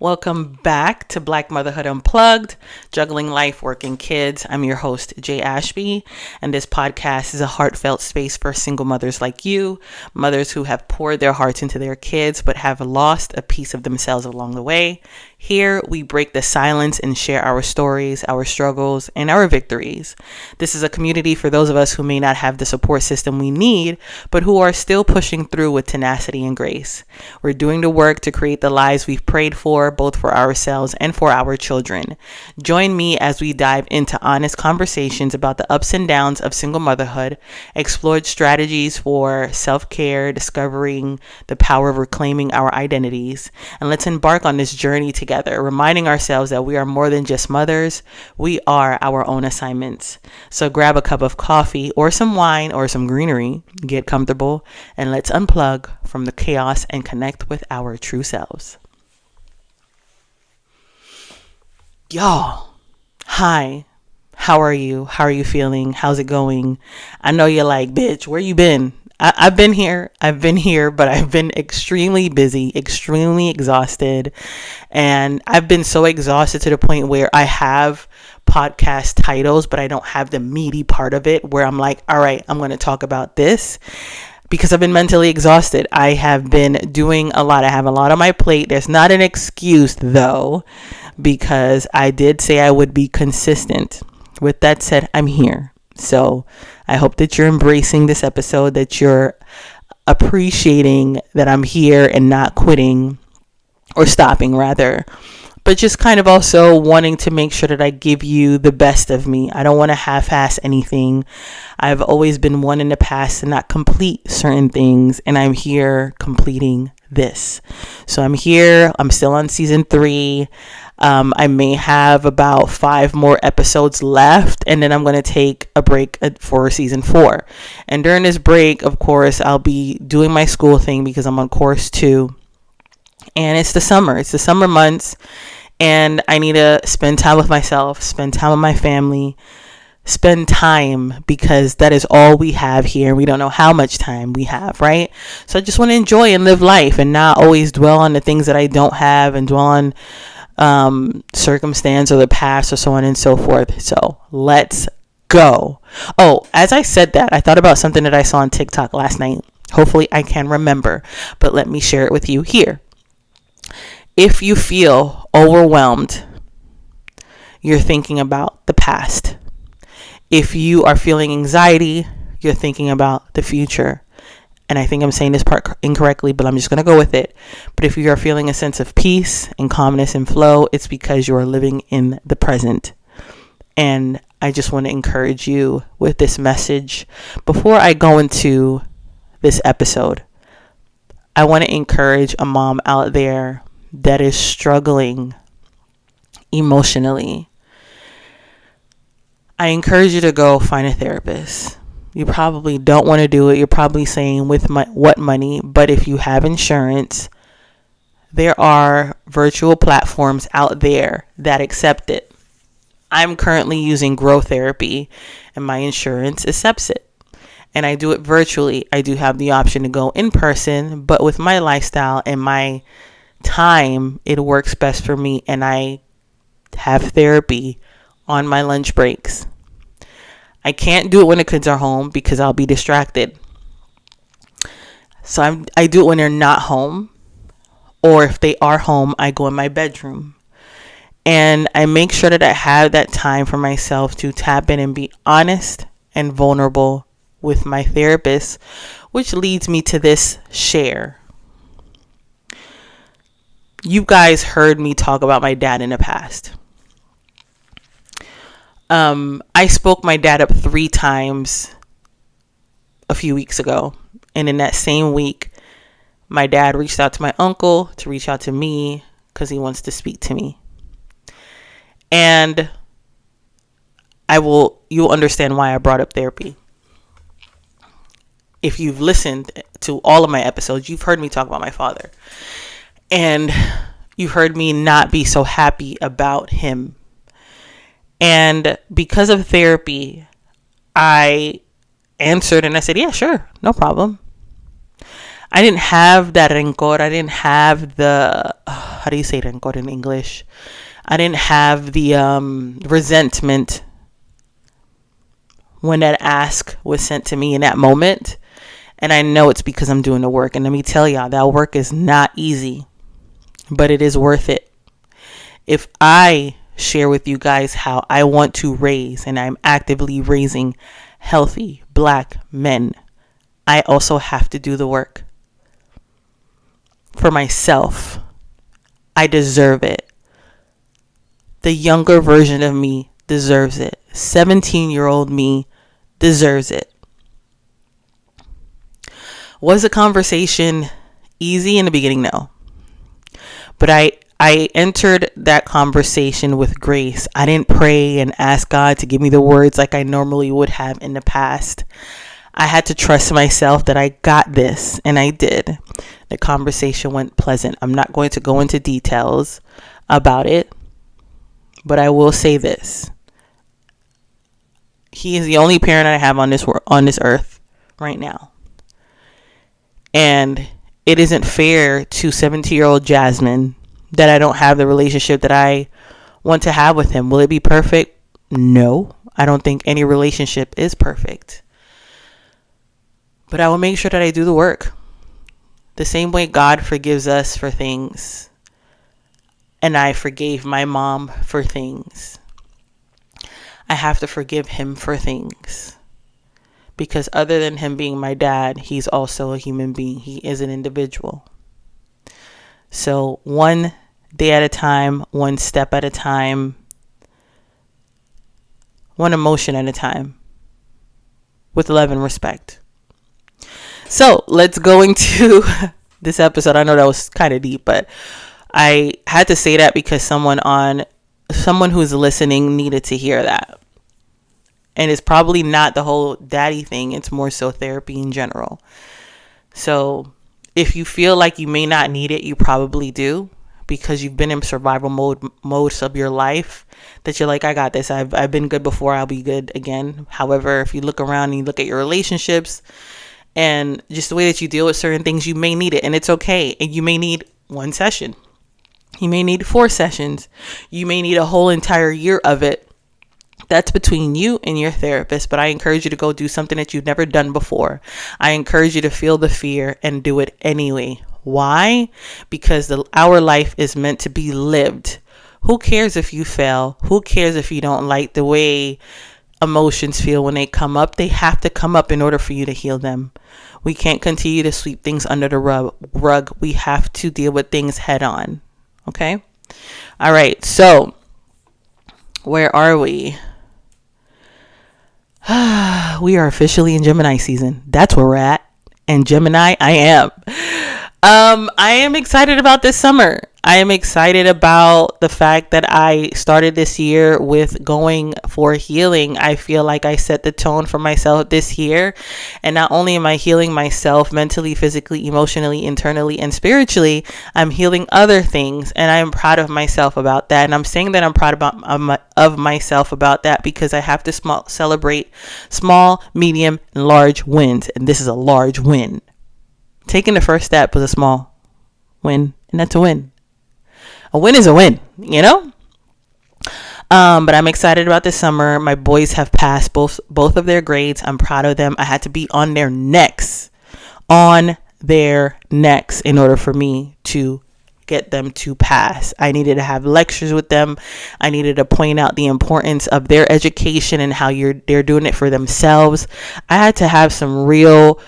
Welcome back to Black Motherhood Unplugged, Juggling Life, Working Kids. I'm your host, Jay Ashby, and this podcast is a heartfelt space for single mothers like you, mothers who have poured their hearts into their kids but have lost a piece of themselves along the way. Here, we break the silence and share our stories, our struggles, and our victories. This is a community for those of us who may not have the support system we need, but who are still pushing through with tenacity and grace. We're doing the work to create the lives we've prayed for, both for ourselves and for our children. Join me as we dive into honest conversations about the ups and downs of single motherhood, explored strategies for self-care, discovering the power of reclaiming our identities, and let's embark on this journey together, reminding ourselves that we are more than just mothers. We are our own assignments. So grab a cup of coffee or some wine or some greenery, get comfortable, and let's unplug from the chaos and connect with our true selves. Y'all, hi, how are you? How are you feeling? How's it going? I know you're like, bitch, where you been? I've been here, but I've been extremely busy, extremely exhausted. And I've been so exhausted to the point where I have podcast titles, but I don't have the meaty part of it where I'm like, all right, I'm going to talk about this. Because I've been mentally exhausted. I have been doing a lot. I have a lot on my plate. There's not an excuse though, because I did say I would be consistent. With that said, I'm here. So I hope that you're embracing this episode, that you're appreciating that I'm here and not quitting or stopping rather. But just kind of also wanting to make sure that I give you the best of me. I don't want to half-ass anything. I've always been one in the past to not complete certain things, and I'm here completing this. So I'm here. I'm still on season 3. I may have about 5 more episodes left, and then I'm going to take a break for season 4. And during this break, of course, I'll be doing my school thing because I'm on course 2. And it's the summer months, and I need to spend time with myself, spend time with my family, spend time, because that is all we have here. We don't know how much time we have, right? So I just want to enjoy and live life and not always dwell on the things that I don't have and dwell on circumstance or the past or so on and so forth. So let's go. Oh, as I said that, I thought about something that I saw on TikTok last night. Hopefully I can remember, but let me share it with you here. If you feel overwhelmed, you're thinking about the past. If you are feeling anxiety, you're thinking about the future. And I think I'm saying this part incorrectly, but I'm just going to go with it. But if you are feeling a sense of peace and calmness and flow, it's because you are living in the present. And I just want to encourage you with this message. Before I go into this episode, I want to encourage a mom out there that is struggling emotionally. I encourage you to go find a therapist. You probably don't want to do it. You're probably saying with what money? But if you have insurance, there are virtual platforms out there that accept it. I'm currently using Grow Therapy, and my insurance accepts it. And I do it virtually. I do have the option to go in person, but with my lifestyle and my time, it works best for me, and I have therapy on my lunch breaks. I can't do it when the kids are home because I'll be distracted. So I do it when they're not home, or if they are home, I go in my bedroom. And I make sure that I have that time for myself to tap in and be honest and vulnerable with my therapist, which leads me to this share. You guys heard me talk about my dad in the past. I spoke my dad up 3 times a few weeks ago. And in that same week, my dad reached out to my uncle to reach out to me because he wants to speak to me. And you'll understand why I brought up therapy. If you've listened to all of my episodes, you've heard me talk about my father. And you've heard me not be so happy about him. And because of therapy, I answered and I said, yeah, sure, no problem. I didn't have that rencor. I didn't have the how do you say rencor in English? I didn't have the resentment when that ask was sent to me in that moment. And I know it's because I'm doing the work. And let me tell y'all, that work is not easy, but it is worth it. If I share with you guys how I want to raise, and I'm actively raising healthy Black men, I also have to do the work for myself. I deserve it. The younger version of me deserves it. 17-year-old me deserves it. Was the conversation easy in the beginning? No. But I entered that conversation with grace. I didn't pray and ask God to give me the words like I normally would have in the past. I had to trust myself that I got this, and I did. The conversation went pleasant. I'm not going to go into details about it, but I will say this. He is the only parent I have on this earth right now. And it isn't fair to 17-year-old Jasmine that I don't have the relationship that I want to have with him. Will it be perfect? No. I don't think any relationship is perfect. But I will make sure that I do the work. The same way God forgives us for things, and I forgave my mom for things, I have to forgive him for things. Because other than him being my dad, he's also a human being. He is an individual. So one day at a time, one step at a time, one emotion at a time, with love and respect. So let's go into this episode. I know that was kind of deep, but I had to say that because someone who's listening needed to hear that. And it's probably not the whole daddy thing. It's more so therapy in general. So if you feel like you may not need it, you probably do, because you've been in survival mode most of your life, that you're like, I got this. I've been good before. I'll be good again. However, if you look around and you look at your relationships and just the way that you deal with certain things, you may need it, and it's okay. And you may need one session. You may need 4 sessions. You may need a whole entire year of it. That's between you and your therapist, but I encourage you to go do something that you've never done before. I encourage you to feel the fear and do it anyway. Why? Because our life is meant to be lived. Who cares if you fail? Who cares if you don't like the way emotions feel when they come up? They have to come up in order for you to heal them. We can't continue to sweep things under the rug. We have to deal with things head on. Okay? All right. So, where are we? We are officially in Gemini season. That's where we're at. And Gemini, I am. I am excited about this summer. I am excited about the fact that I started this year with going for healing. I feel like I set the tone for myself this year. And not only am I healing myself mentally, physically, emotionally, internally, and spiritually, I'm healing other things. And I am proud of myself about that. And I'm saying that I'm proud of myself about that because I have to celebrate small, medium, and large wins. And this is a large win. Taking the first step was a small win, and that's a win. A win is a win, you know? But I'm excited about this summer. My boys have passed both of their grades. I'm proud of them. I had to be on their necks in order for me to get them to pass. I needed to have lectures with them. I needed to point out the importance of their education and how they're doing it for themselves. I had to have some real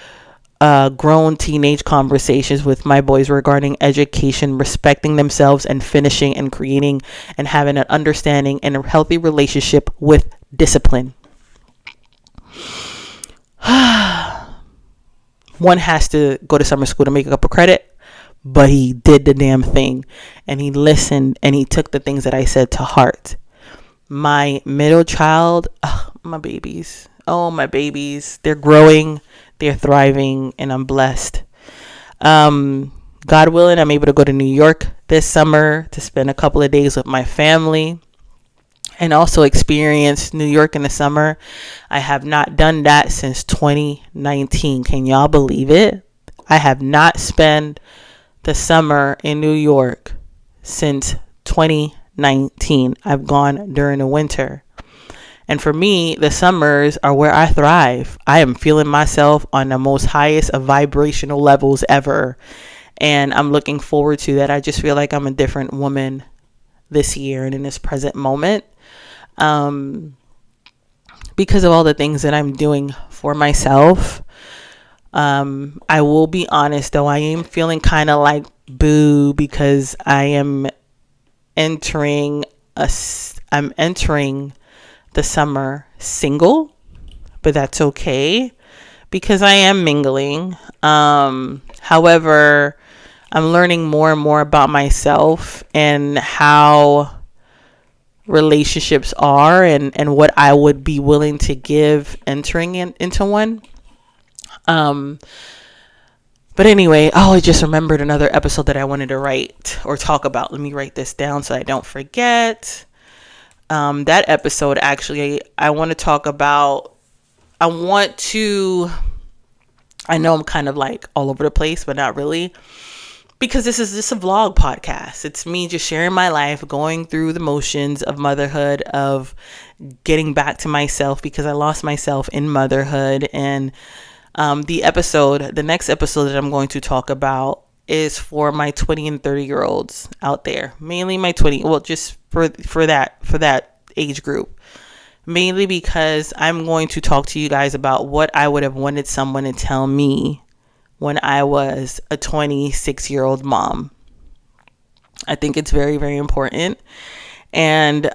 grown teenage conversations with my boys regarding education, respecting themselves, and finishing and creating and having an understanding and a healthy relationship with discipline. One has to go to summer school to make up a credit, but he did the damn thing, and he listened, and he took the things that I said to heart. My middle child, my babies, they're growing. They're thriving, and I'm blessed. God willing, I'm able to go to New York this summer to spend a couple of days with my family and also experience New York in the summer. I have not done that since 2019. Can y'all believe it? I have not spent the summer in New York since 2019. I've gone during the winter. And for me, the summers are where I thrive. I am feeling myself on the most highest of vibrational levels ever. And I'm looking forward to that. I just feel like I'm a different woman this year and in this present moment. Because of all the things that I'm doing for myself. I will be honest though, I am feeling kind of like boo because I am entering the summer single, but that's okay because I am mingling. However, I'm learning more and more about myself and how relationships are and what I would be willing to give entering into one. But anyway, I just remembered another episode that I wanted to write or talk about. Let me write this down so I don't forget. That episode, actually, I want to talk about, I know I'm kind of like all over the place, but not really, because this is just a vlog podcast. It's me just sharing my life, going through the motions of motherhood, of getting back to myself because I lost myself in motherhood. And the next episode that I'm going to talk about is for my 20 and 30 year olds out there, mainly my 20, well, just for that age group, mainly because I'm going to talk to you guys about what I would have wanted someone to tell me when I was a 26-year-old mom. I think it's very, very important. And,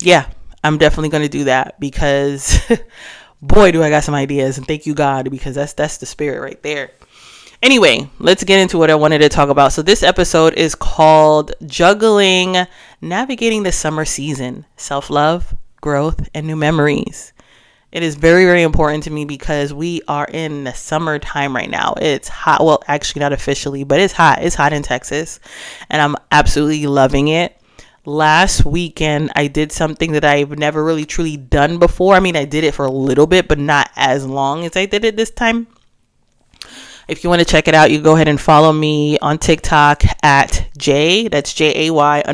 yeah, I'm definitely going to do that because boy, do I got some ideas, and thank you God, because that's the spirit right there. Anyway, let's get into what I wanted to talk about. So this episode is called Juggling, Navigating the Summer Season, Self-Love, Growth, and New Memories. It is very, very important to me because we are in the summertime right now. It's hot. Well, actually not officially, but it's hot. It's hot in Texas, and I'm absolutely loving it. Last weekend, I did something that I've never really truly done before. I mean, I did it for a little bit, but not as long as I did it this time. If you want to check it out, you go ahead and follow me on TikTok at that's JAY_Ashby,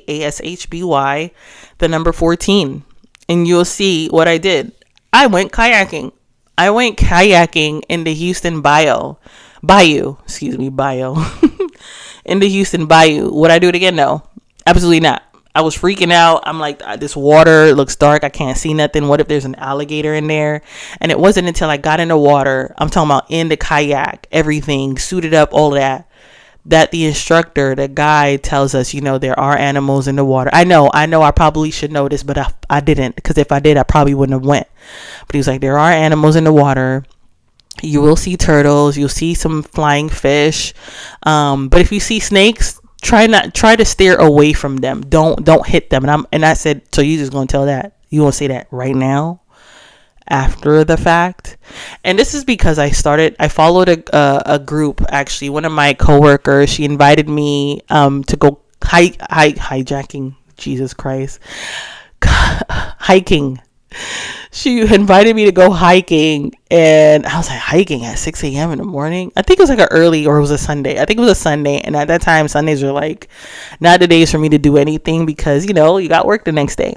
ASHBY, the number 14. And you'll see what I did. I went kayaking. In the Houston Bayou. In the Houston Bayou. Would I do it again? No, absolutely not. I was freaking out. I'm like, this water looks dark. I can't see nothing. What if there's an alligator in there? And it wasn't until I got in the water, I'm talking about in the kayak, everything, suited up, all that the instructor, the guide tells us, there are animals in the water. I know I probably should know this, but I didn't, because if I did, I probably wouldn't have went. But he was like, there are animals in the water. You will see turtles. You'll see some flying fish. But if you see snakes, try to steer away from them. Don't hit them. And I said, so you just gonna tell that? You gonna say that right now, after the fact? And this is because I followed a group. Actually, one of my coworkers, she invited me to go hijacking. Jesus Christ, hiking. She invited me to go hiking, and I was like, hiking at 6 a.m. in the morning? I think it was like it was a Sunday. I think it was a Sunday, and at that time, Sundays were like not the days for me to do anything because, you got work the next day.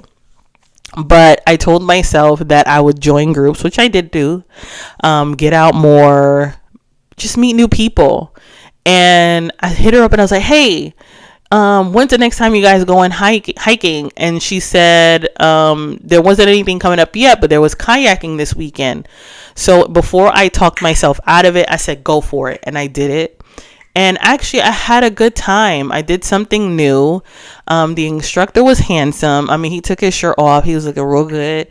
But I told myself that I would join groups, which I did do, get out more, just meet new people. And I hit her up and I was like, hey, when's the next time you guys going hiking? And she said there wasn't anything coming up yet, but there was kayaking this weekend. So before I talked myself out of it, I said go for it, and I did it. And actually, I had a good time. I did something new. The instructor was handsome. I mean, he took his shirt off. He was looking real good.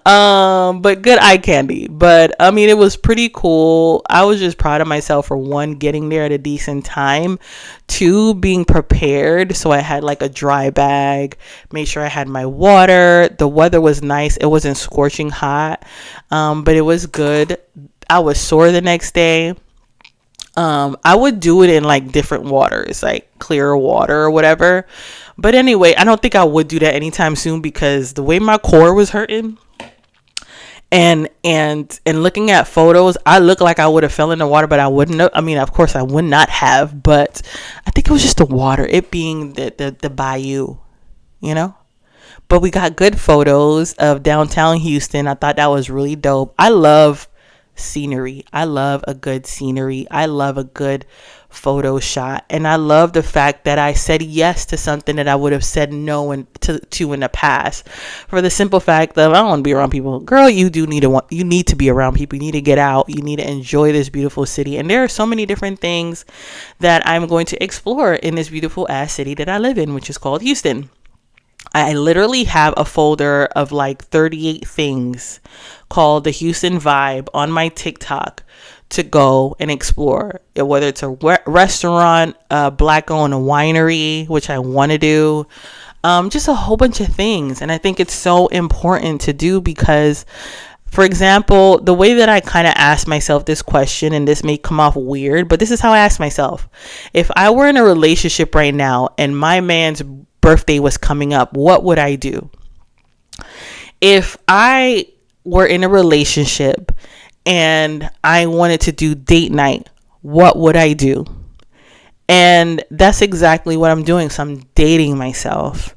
But good eye candy. But I mean, it was pretty cool. I was just proud of myself for one, getting there at a decent time, two, being prepared. So I had like a dry bag, made sure I had my water. The weather was nice. It wasn't scorching hot, but it was good. I was sore the next day. I would do it in like different waters, like clear water or whatever. But anyway, I don't think I would do that anytime soon because the way my core was hurting, And looking at photos, I look like I would have fell in the water, but I wouldn't have. I mean, of course I would not have, but I think it was just the water, it being the bayou, you know. But we got good photos of downtown Houston. I thought that was really dope. I love scenery. I love a good scenery. I love a good photo shot. And I love the fact that I said yes to something that I would have said no to in the past. For the simple fact that I don't want to be around people. Girl, you need to be around people. You need to get out. You need to enjoy this beautiful city. And there are so many different things that I'm going to explore in this beautiful ass city that I live in, which is called Houston. I literally have a folder of like 38 things called the Houston Vibe on my TikTok to go and explore. Whether it's a restaurant, a black-owned winery, which I want to do, just a whole bunch of things. And I think it's so important to do because, for example, the way that I kind of ask myself this question, and this may come off weird, but this is how I ask myself. If I were in a relationship right now and my man's birthday was coming up, what would I do? If I were in a relationship and I wanted to do date night, what would I do? And that's exactly what I'm doing. So I'm dating myself.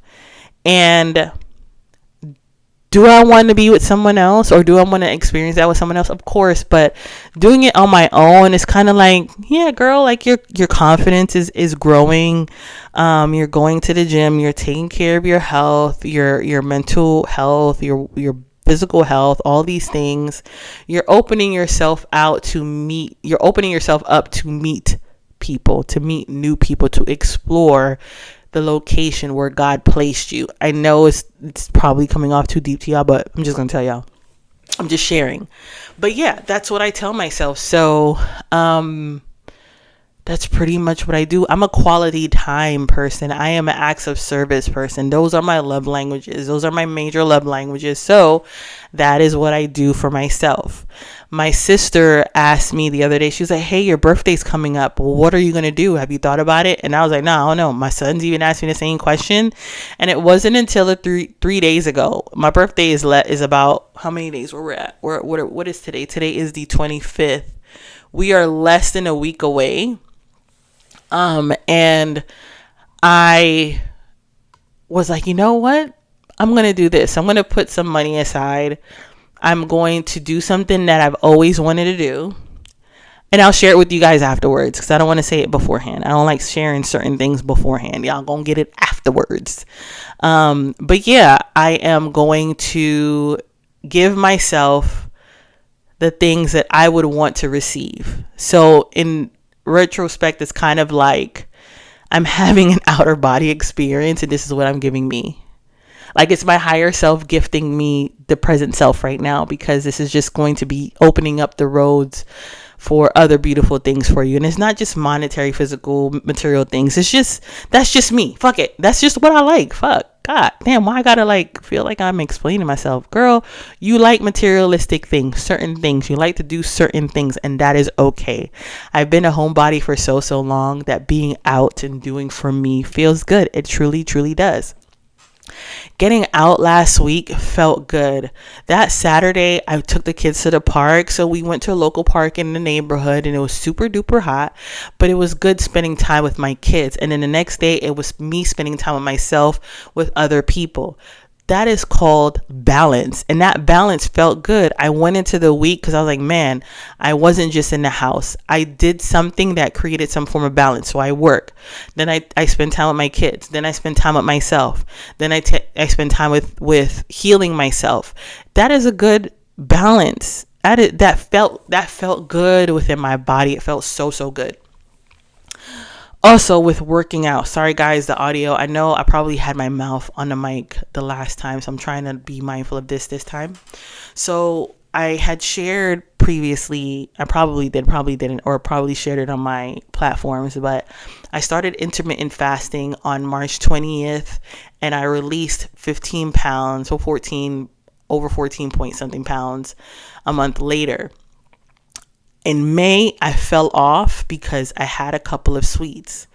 And do I want to be with someone else, or do I want to experience that with someone else? Of course, but doing it on my own is kind of like, yeah, girl, like your confidence is growing. You're going to the gym, you're taking care of your health, your mental health, your physical health, all these things. You're opening yourself up to meet people, to meet new people, to explore the location where God placed you. I know it's probably coming off too deep to y'all, but I'm just gonna tell y'all. I'm just sharing. But yeah, that's what I tell myself. So that's pretty much what I do. I'm a quality time person. I am an acts of service person. Those are my love languages. Those are my major love languages. So that is what I do for myself. My sister asked me the other day, she was like, hey, your birthday's coming up. Well, what are you going to do? Have you thought about it? And I was like, no, I don't know. My son's even asked me the same question. And it wasn't until three days ago. My birthday is about how many days we're at? What is today? Today is the 25th. We are less than a week away. And I was like, you know what? I'm going to do this. I'm going to put some money aside. I'm going to do something that I've always wanted to do. And I'll share it with you guys afterwards because I don't want to say it beforehand. I don't like sharing certain things beforehand. Y'all gonna get it afterwards. But yeah, I am going to give myself the things that I would want to receive. So in retrospect, it's kind of like I'm having an outer body experience, and this is what I'm giving me. Like, it's my higher self gifting me the present self right now, because this is just going to be opening up the roads for other beautiful things for you. And it's not just monetary, physical, material things. That's just me. Fuck it. That's just what I like. Fuck. God damn, why I gotta feel like I'm explaining myself? Girl, you like materialistic things, certain things. You like to do certain things, and that is okay. I've been a homebody for so long that being out and doing for me feels good. It truly, truly does. Getting out last week felt good. That Saturday, I took the kids to the park. So we went to a local park in the neighborhood, and it was super duper hot, but it was good spending time with my kids. And then the next day, it was me spending time with myself, with other people. That is called balance. And that balance felt good. I went into the week because I was like, man, I wasn't just in the house. I did something that created some form of balance. So I work. Then I spend time with my kids. Then I spend time with myself. Then I spend time with healing myself. That is a good balance. That felt good within my body. It felt so good. Also, with working out, sorry guys, the audio, I know I probably had my mouth on the mic the last time, so I'm trying to be mindful of this time. So I had shared previously, I probably didn't, or probably shared it on my platforms, but I started intermittent fasting on March 20th, and I released 15 pounds, so over 14 point something pounds a month later. In May, I fell off because I had a couple of sweets.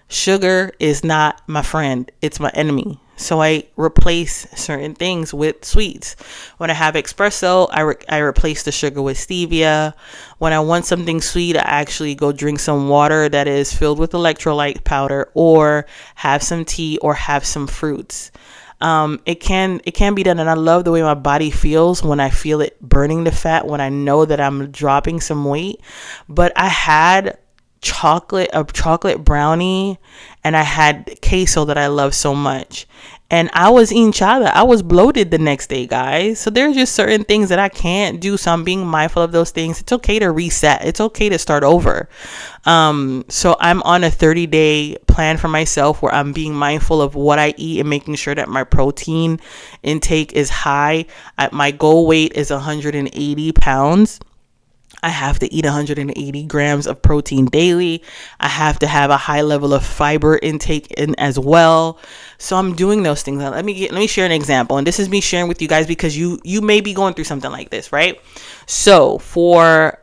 Sugar is not my friend. It's my enemy. So I replace certain things with sweets. When I have espresso, I replace the sugar with stevia. When I want something sweet, I actually go drink some water that is filled with electrolyte powder, or have some tea, or have some fruits. It can be done, and I love the way my body feels when I feel it burning the fat, when I know that I'm dropping some weight. But I had a chocolate brownie, and I had queso that I love so much, and I was hinchada. I was bloated the next day, guys. So there's just certain things that I can't do, so I'm being mindful of those things. It's okay to reset. It's okay to start over. So I'm on a 30-day plan for myself, where I'm being mindful of what I eat and making sure that my protein intake is high. My goal weight is 180 pounds. I have to eat 180 grams of protein daily. I have to have a high level of fiber intake in as well. So I'm doing those things. Now, let me share an example. And this is me sharing with you guys because you may be going through something like this, right? So for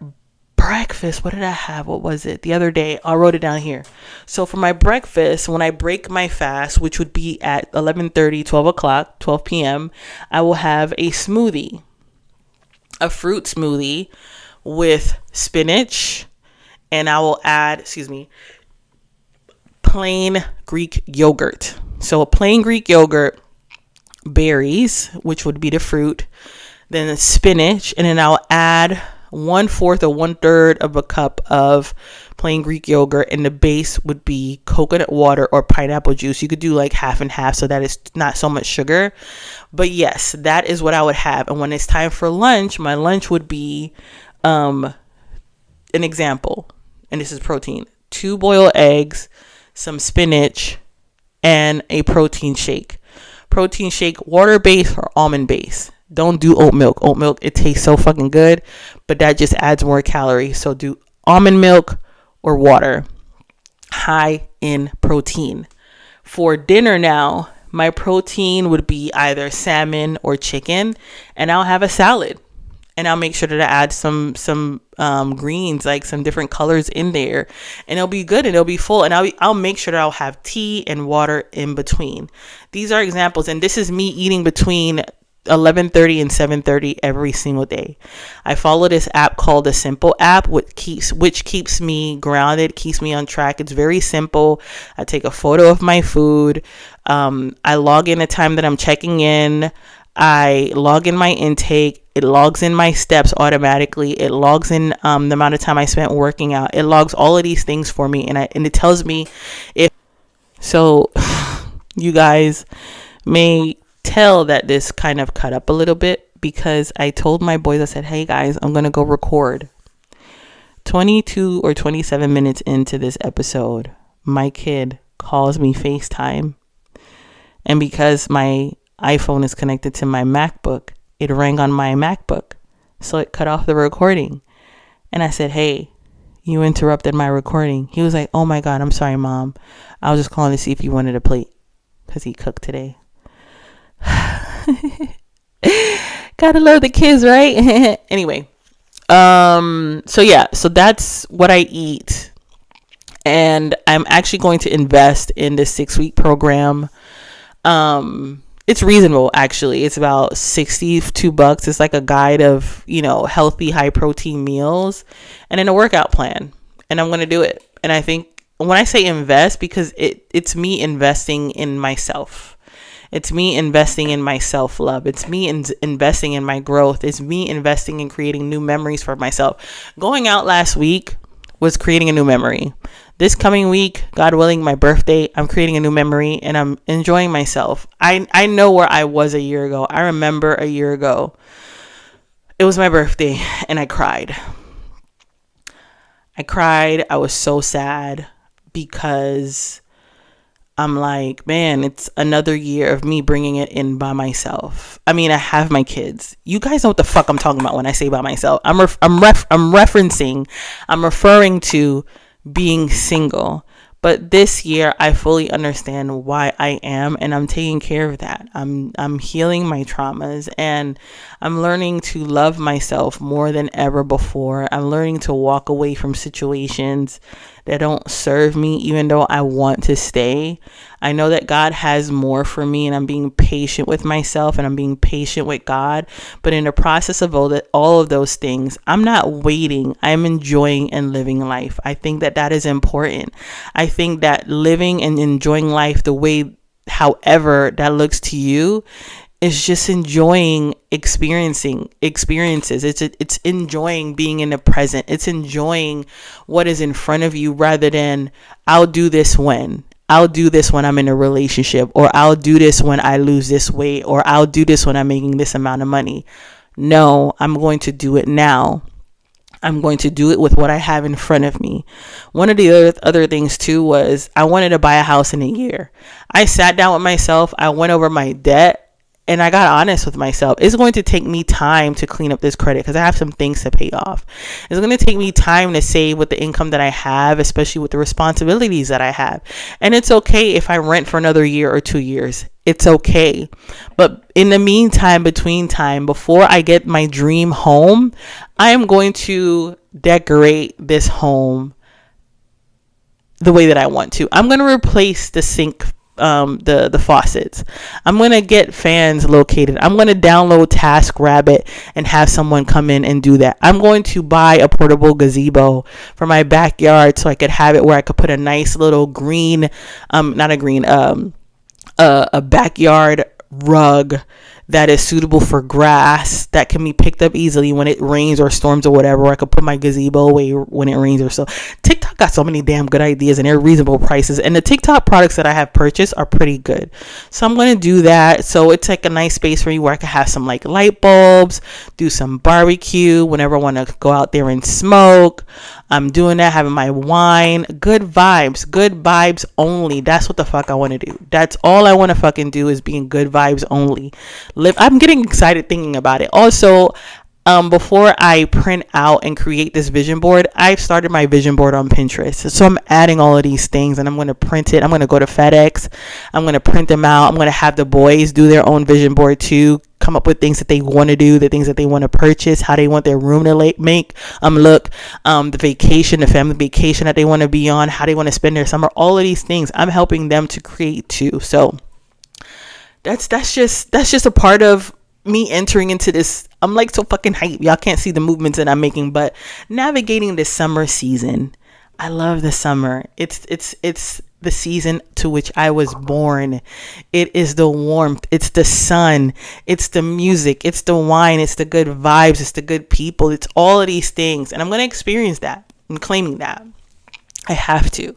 breakfast, what did I have? What was it? The other day, I wrote it down here. So for my breakfast, when I break my fast, which would be at 11:30, 12 o'clock, 12 p.m., I will have a smoothie, a fruit smoothie with spinach, and I will add, plain Greek yogurt. So a plain Greek yogurt, berries, which would be the fruit, then the spinach, and then I'll add 1/4 or 1/3 of a cup of plain Greek yogurt, and the base would be coconut water or pineapple juice. You could do like half and half so that it's not so much sugar. But yes, that is what I would have. And when it's time for lunch, my lunch would be an example, and this is protein: 2 boiled eggs, some spinach, and a protein shake. Protein shake, water based or almond based. Don't do oat milk. Oat milk, it tastes so fucking good, but that just adds more calories. So do almond milk or water, high in protein. For dinner now, my protein would be either salmon or chicken, and I'll have a salad. And I'll make sure that I add some greens, like some different colors in there, and it'll be good and it'll be full. And I'll make sure that I'll have tea and water in between. These are examples, and this is me eating between 11:30 and 7:30 every single day. I follow this app called the Simple app, which keeps me grounded, keeps me on track. It's very simple. I take a photo of my food. I log in the time that I'm checking in. I log in my intake. It logs in my steps automatically. It logs in the amount of time I spent working out. It logs all of these things for me, and it tells me if. So you guys may tell that this kind of cut up a little bit, because I told my boys, I said, hey guys, I'm going to go record. 22 or 27 minutes into this episode, my kid calls me FaceTime. And because my iPhone is connected to my MacBook, it rang on my MacBook. So it cut off the recording. And I said, hey, you interrupted my recording. He was like, oh my God, I'm sorry, Mom. I was just calling to see if you wanted a plate, because he cooked today. Gotta love the kids, right? Anyway, so that's what I eat, and I'm actually going to invest in this 6-week program. It's reasonable, actually. It's about $62. It's like a guide of, healthy, high protein meals, and then a workout plan. And I'm going to do it. And I think when I say invest, because it's me investing in myself. It's me investing in my self-love. It's me investing in my growth. It's me investing in creating new memories for myself. Going out last week was creating a new memory. This coming week, God willing, my birthday, I'm creating a new memory, and I'm enjoying myself. I know where I was a year ago. I remember a year ago, it was my birthday, and I cried. I was so sad, because I'm like, man, it's another year of me bringing it in by myself. I mean, I have my kids. You guys know what the fuck I'm talking about when I say by myself. I'm referring to being single. But this year, I fully understand why I am, and I'm taking care of that. I'm healing my traumas, and I'm learning to love myself more than ever before. I'm learning to walk away from situations that don't serve me, even though I want to stay. I know that God has more for me, and I'm being patient with myself and I'm being patient with God. But in the process of all of those things, I'm not waiting. I'm enjoying and living life. I think that that is important. I think that living and enjoying life the way, however that looks to you, is just enjoying experiences. It's enjoying being in the present. It's enjoying what is in front of you, rather than I'll do this when I'm in a relationship, or I'll do this when I lose this weight, or I'll do this when I'm making this amount of money. No, I'm going to do it now. I'm going to do it with what I have in front of me. One of the other things too was I wanted to buy a house in a year. I sat down with myself. I went over my debt. And I got honest with myself. It's going to take me time to clean up this credit because I have some things to pay off. It's going to take me time to save with the income that I have, especially with the responsibilities that I have. And it's okay if I rent for another year or 2 years. It's okay. But in the meantime, between time, before I get my dream home, I am going to decorate this home the way that I want to. I'm going to replace the sink, the faucets. I'm going to get fans located. I'm going to download TaskRabbit and have someone come in and do that. I'm going to buy a portable gazebo for my backyard so I could have it where I could put a nice little green, a backyard rug that is suitable for grass, that can be picked up easily when it rains or storms or whatever. Or I could put my gazebo away when it rains or so. TikTok got so many damn good ideas, and they're reasonable prices. And the TikTok products that I have purchased are pretty good. So I'm going to do that. So it's like a nice space for me where I can have some like light bulbs, do some barbecue whenever I want to go out there and smoke. I'm doing that, having my wine. Good vibes only. That's what the fuck I want to do. That's all I want to fucking do, is being good vibes only. I'm getting excited thinking about it. Also, before I print out and create this vision board, I've started my vision board on Pinterest. So I'm adding all of these things, and I'm going to print it. I'm going to go to FedEx. I'm going to print them out. I'm going to have the boys do their own vision board too. Come up with things that they want to do, the things that they want to purchase, how they want their room to look, the vacation, the family vacation that they want to be on, how they want to spend their summer, all of these things I'm helping them to create too. So that's just a part of me entering into this. I'm like so fucking hype. Y'all can't see the movements that I'm making, but navigating this summer season. I love the summer. It's the season to which I was born. It is the warmth. It's the sun. It's the music. It's the wine. It's the good vibes. It's the good people. It's all of these things. And I'm going to experience that. I'm claiming that. I have to.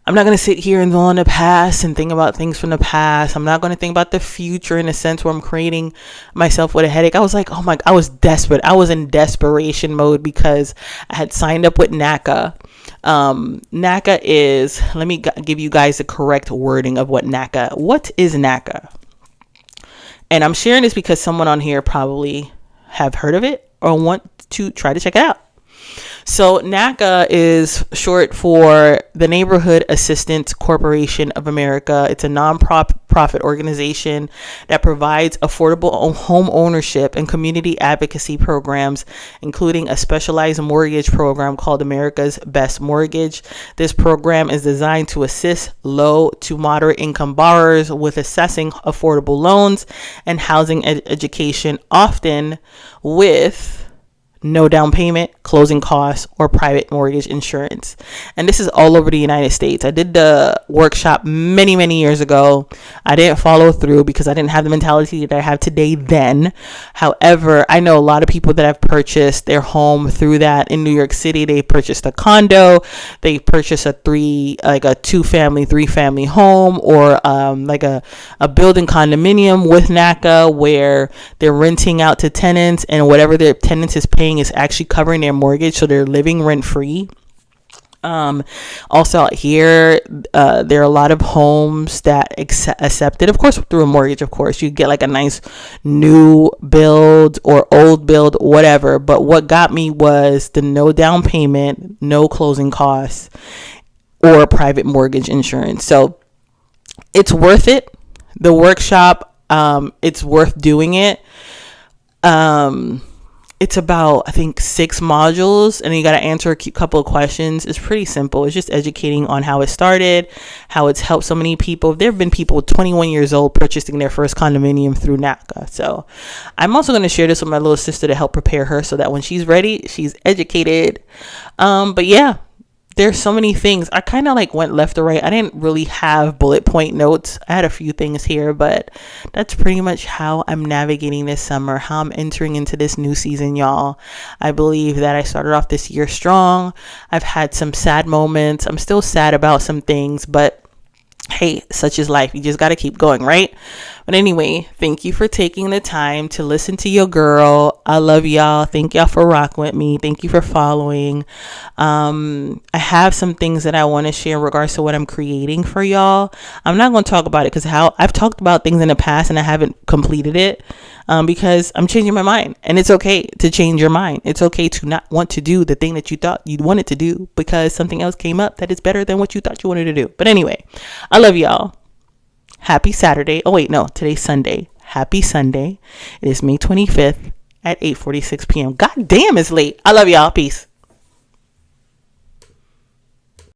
I'm not going to sit here and dwell on the past and think about things from the past. I'm not going to think about the future in a sense where I'm creating myself with a headache. I was like, oh my, I was desperate. I was in desperation mode because I had signed up with NACA. NACA is, let me give you guys the correct wording of what is NACA? And I'm sharing this because someone on here probably have heard of it or want to try to check it out. So NACA is short for the Neighborhood Assistance Corporation of America. It's a non-profit organization that provides affordable home ownership and community advocacy programs, including a specialized mortgage program called America's Best Mortgage. This program is designed to assist low to moderate income borrowers with assessing affordable loans and housing education, often with no down payment, closing costs, or private mortgage insurance. And this is all over the United States. I did the workshop many, many years ago. I didn't follow through because I didn't have the mentality that I have today then. However, I know a lot of people that have purchased their home through that. In New York City, they purchased a condo, they purchased a 2-family, 3-family home, or like a building condominium with NACA where they're renting out to tenants, and whatever their tenants is paying is actually covering their mortgage, so they're living rent free. Also out here, there are a lot of homes that accepted, of course, through a mortgage. Of course, you get like a nice new build or old build, whatever. But what got me was the no down payment, no closing costs, or private mortgage insurance. So it's worth it. The workshop, it's worth doing it. It's about, I think, 6 modules, and then you got to answer a couple of questions. It's pretty simple. It's just educating on how it started, how it's helped so many people. There have been people 21 years old purchasing their first condominium through NACA. So I'm also going to share this with my little sister to help prepare her so that when she's ready, she's educated. But yeah, there's so many things. I kind of like went left to right. I didn't really have bullet point notes. I had a few things here, but that's pretty much how I'm navigating this summer, how I'm entering into this new season, y'all. I believe that I started off this year strong. I've had some sad moments. I'm still sad about some things, but hey, such is life. You just got to keep going, right? But anyway, thank you for taking the time to listen to your girl. I love y'all. Thank y'all for rocking with me. Thank you for following. I have some things that I want to share in regards to what I'm creating for y'all. I'm not going to talk about it because how I've talked about things in the past and I haven't completed it, because I'm changing my mind, and it's okay to change your mind. It's okay to not want to do the thing that you thought you wanted to do because something else came up that is better than what you thought you wanted to do. But anyway, I love y'all. Happy Saturday. Oh wait, no, today's Sunday. Happy Sunday. It is May 25th at 8:46 p.m. God damn, it's late. I love y'all. Peace.